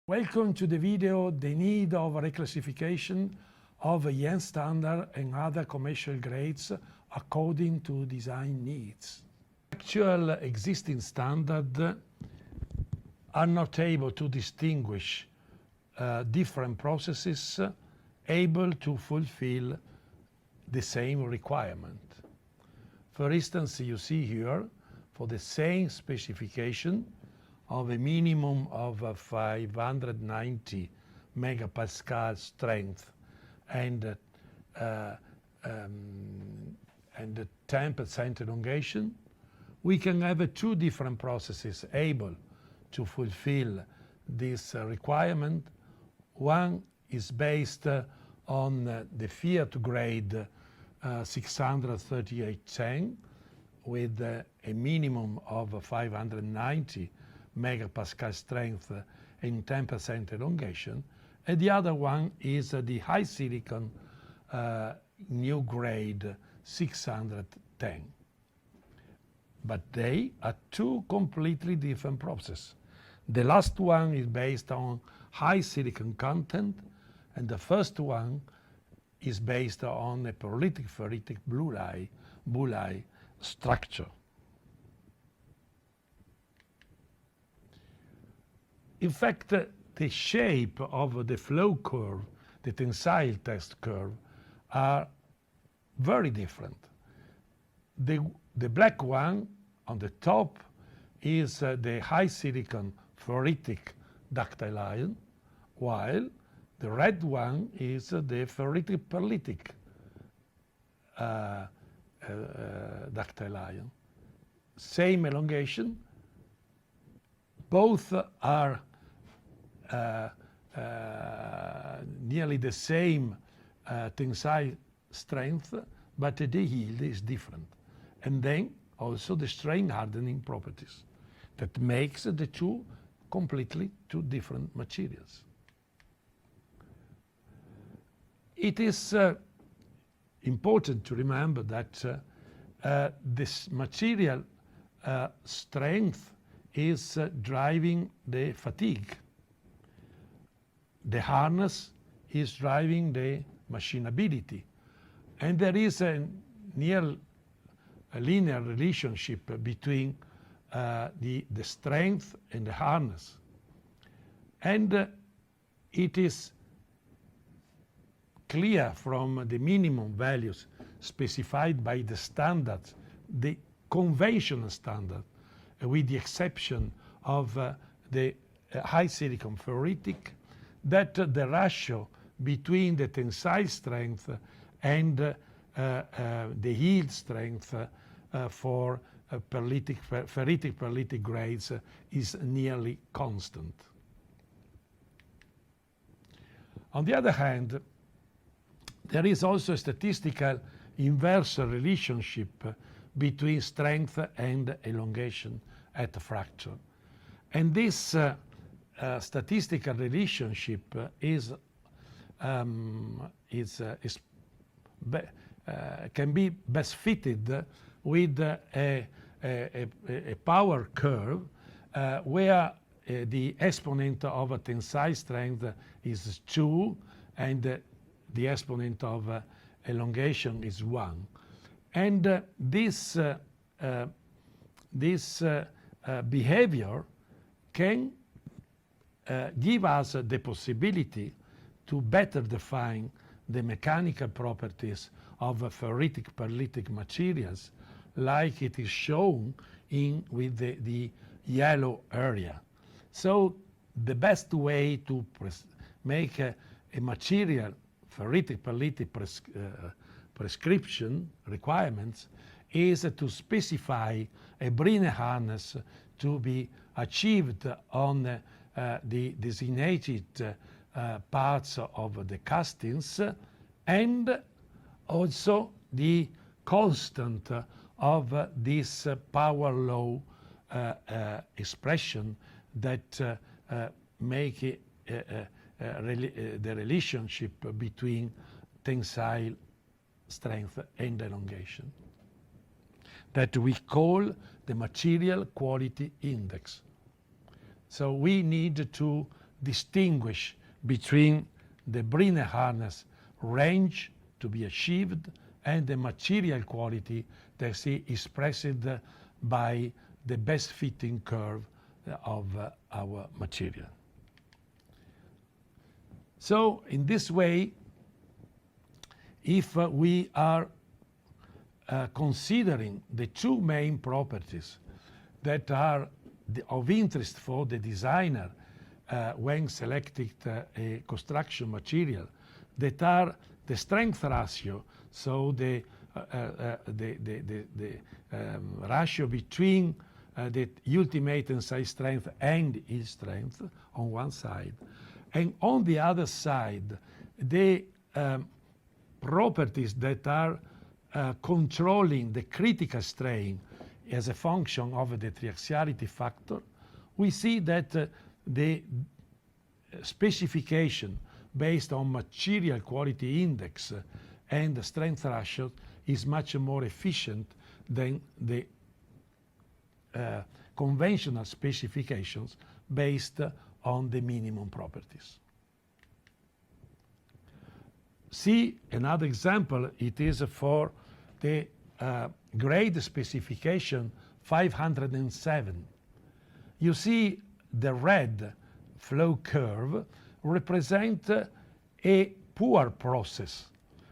Welcome to the video, The Need of Reclassification of Yen Standard and Other Commercial Grades According to Design Needs. Actual existing standards are not able to distinguish different processes able to fulfill the same requirement. For instance, you see here, for the same specification of a minimum of 590 megapascal strength and 10% elongation, we can have two different processes able to fulfill this requirement. One is based on the Fiat grade 63810 with a minimum of 590 megapascal strength and 10% elongation, and the other one is the high silicon new grade 610. But they are two completely different processes. The last one is based on high silicon content, and the first one is based on a pyrolytic ferritic bullite structure. In fact, the shape of the flow curve, the tensile test curve, are very different. The black one on the top is the high silicon ferritic ductile iron, while the red one is the ferritic pyrolytic ductile iron. Same elongation, both are nearly the same tensile strength, but the yield is different. And then also the strain hardening properties that makes the two completely two different materials. It is important to remember that this material strength is driving the fatigue. The harness is driving the machinability. And there is a linear relationship between the strength and the harness. And it is clear from the minimum values specified by the standards, the conventional standard, with the exception of the high silicon ferritic, that the ratio between the tensile strength and the yield strength for ferritic pyrolytic grades is nearly constant. On the other hand, there is also a statistical inverse relationship between strength and elongation at fracture. And this statistical relationship can be best fitted with a power curve where the exponent of a tensile strength is 2 and the exponent of elongation is 1. And this behavior can give us the possibility to better define the mechanical properties of ferritic pyrolytic materials, like it is shown with the yellow area. So the best way to make a material ferritic pyrolytic prescription requirements is to specify a Brine harness to be achieved on the designated parts of the castings, and also the constant of this power law expression that make the relationship between tensile strength and elongation, that we call the material quality index. So we need to distinguish between the Brinner harness range to be achieved and the material quality that is expressed by the best fitting curve of our material. So in this way, if we are considering the two main properties that are of interest for the designer when selecting a construction material, that are the strength ratio, so the ratio between the ultimate tensile strength and yield strength on one side, and on the other side the properties that are controlling the critical strain as a function of the triaxiality factor, we see that the specification based on material quality index and the strength ratio is much more efficient than the conventional specifications based on the minimum properties. See another example, it is for the grade specification 507. You see the red flow curve represent a poor process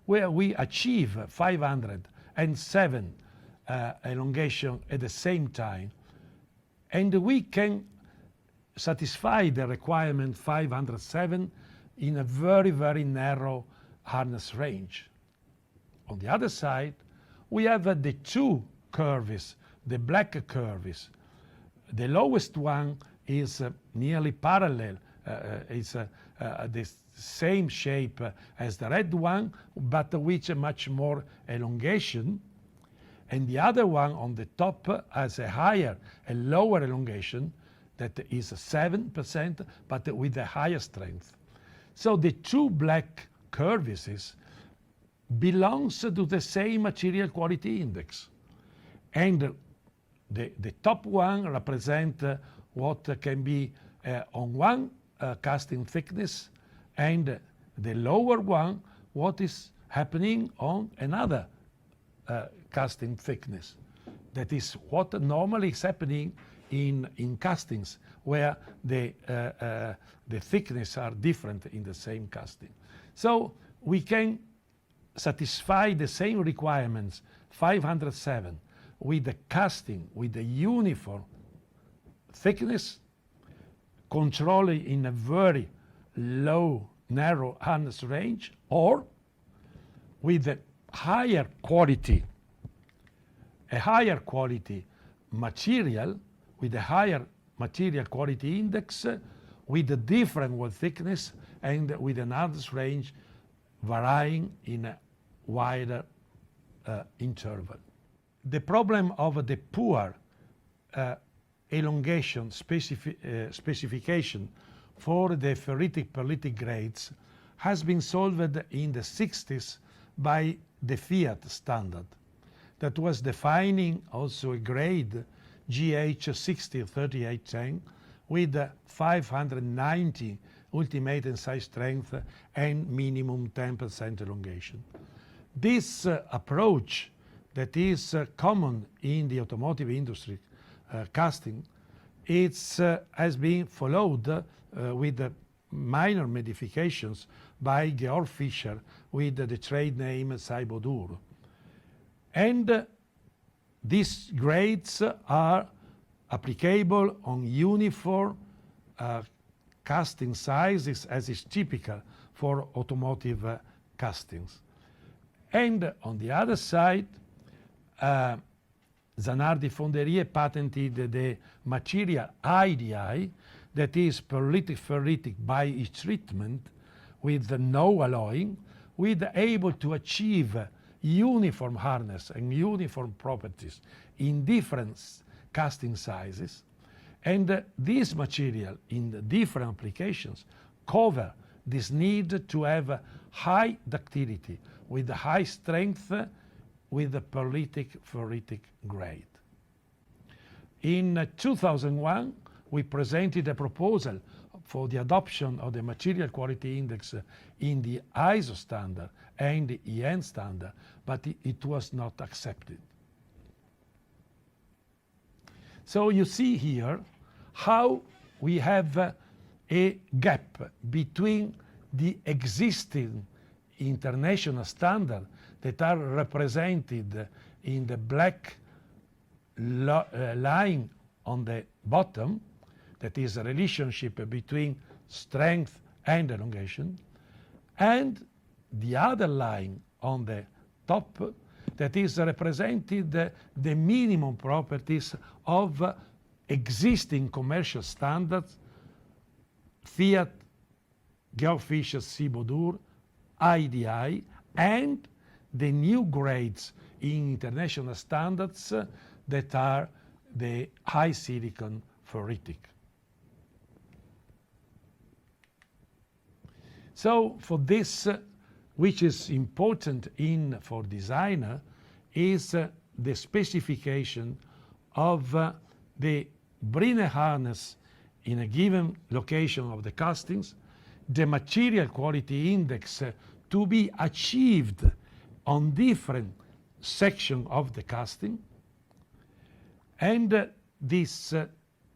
where we achieve 507 elongation at the same time, and we can satisfy the requirement 507 in a very, very narrow harness range. On the other side, we have the two curves, the black curves. The lowest one is nearly parallel, it's the same shape as the red one, but with much more elongation. And the other one on the top has a lower elongation, that is 7%, but with a higher strength. So the two black curves belongs to the same material quality index. And the top one represent what can be on one casting thickness, and the lower one what is happening on another casting thickness. That is what normally is happening in castings where the thickness are different in the same casting. So we can satisfy the same requirements 507 with the casting with the uniform thickness, controlling in a very low narrow harness range, or with a higher quality material, with a higher material quality index, with a different wall thickness and with an harness range varying in a wider interval. The problem of the poor elongation specification for the ferritic perlitic grades has been solved in the 60s by the Fiat standard that was defining also a grade GH 603810 with 590 ultimate tensile strength and minimum 10% elongation. This approach that is common in the automotive industry casting, has been followed with minor modifications by Georg Fischer with the trade name Cybodur. And these grades are applicable on uniform casting sizes as is typical for automotive castings. And on the other side, Zanardi Fonderie patented the material IDI, that is perlitic ferritic by its treatment with no alloying, with able to achieve uniform hardness and uniform properties in different casting sizes. And this material in the different applications cover this need to have high ductility with high strength with the perlitic ferritic grade. In 2001, we presented a proposal for the adoption of the material quality index in the ISO standard and the EN standard, but it was not accepted. So you see here how we have a gap between the existing international standards that are represented in the black line on the bottom, that is a relationship between strength and elongation, and the other line on the top that is represented the minimum properties of existing commercial standards, Fiat, Georg Fischer C-Bodur, IDI, and the new grades in international standards that are the high silicon ferritic. So for this, which is important for designer, is the specification of the Brinner harness in a given location of the castings, the material quality index to be achieved on different sections of the casting, and these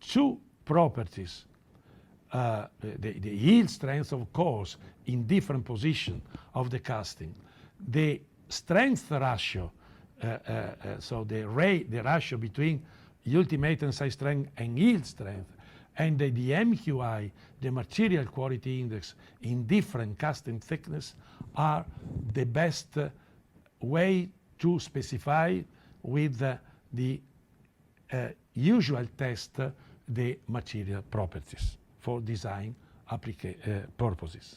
two properties, the yield strength, of course, in different positions of the casting, the strength ratio, so the ratio between ultimate tensile strength and yield strength, and the MQI, the material quality index in different casting thickness, are the best way to specify with the usual test the material properties for design purposes.